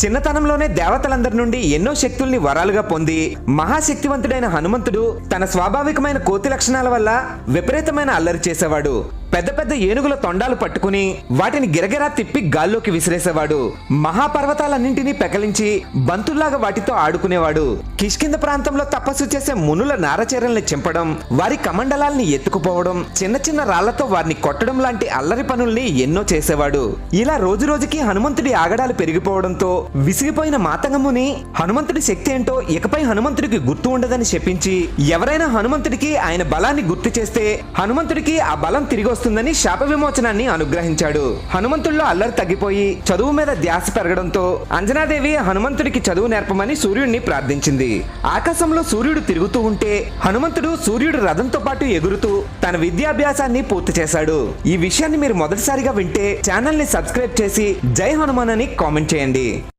చిన్నతనంలోనే దేవతలందరి నుండి ఎన్నో శక్తుల్ని వరాలుగా పొంది మహాశక్తివంతుడైన హనుమంతుడు తన స్వాభావికమైన కోతి లక్షణాల వల్ల విపరీతమైన అల్లరి చేసేవాడు. పెద్ద పెద్ద ఏనుగుల తొండాలు పట్టుకుని వాటిని గిరగిరా తిప్పి గాల్లోకి విసిరేసేవాడు. మహాపర్వతాలన్నింటినీ పెకలించి బంతుల్లాగా వాటితో ఆడుకునేవాడు. కిష్కింద ప్రాంతంలో తపస్సు చేసే మునుల నారచీరల్ని చింపడం, వారి కమండలాల్ని ఎత్తుకుపోవడం, చిన్న చిన్న రాళ్లతో వారిని కొట్టడం లాంటి అల్లరి పనుల్ని ఎన్నో చేసేవాడు. ఇలా రోజు రోజుకి హనుమంతుడి ఆగడాలు పెరిగిపోవడంతో విసిగిపోయిన మాతంగముని హనుమంతుడి శక్తి ఏంటో ఇకపై హనుమంతుడికి గుర్తు ఉండదని చెప్పించి, ఎవరైనా హనుమంతుడికి ఆయన బలాన్ని గుర్తు చేస్తే హనుమంతుడికి ఆ బలం తిరిగి వస్తుందని శాప విమోచనాన్ని అనుగ్రహించాడు. హనుమంతుడిలో అల్లరి తగ్గిపోయి చదువు మీద ధ్యాస పెరగడంతో అంజనాదేవి హనుమంతుడికి చదువు నేర్పమని సూర్యుడిని ప్రార్థించింది. ఆకాశంలో సూర్యుడు తిరుగుతూ ఉంటే హనుమంతుడు సూర్యుడు రథంతో పాటు ఎగురుతూ తన విద్యాభ్యాసాన్ని పూర్తి చేశాడు. ఈ విషయాన్ని మీరు మొదటిసారిగా వింటే ఛానల్ ని సబ్స్క్రైబ్ చేసి జై హనుమాన్ అని కామెంట్ చేయండి.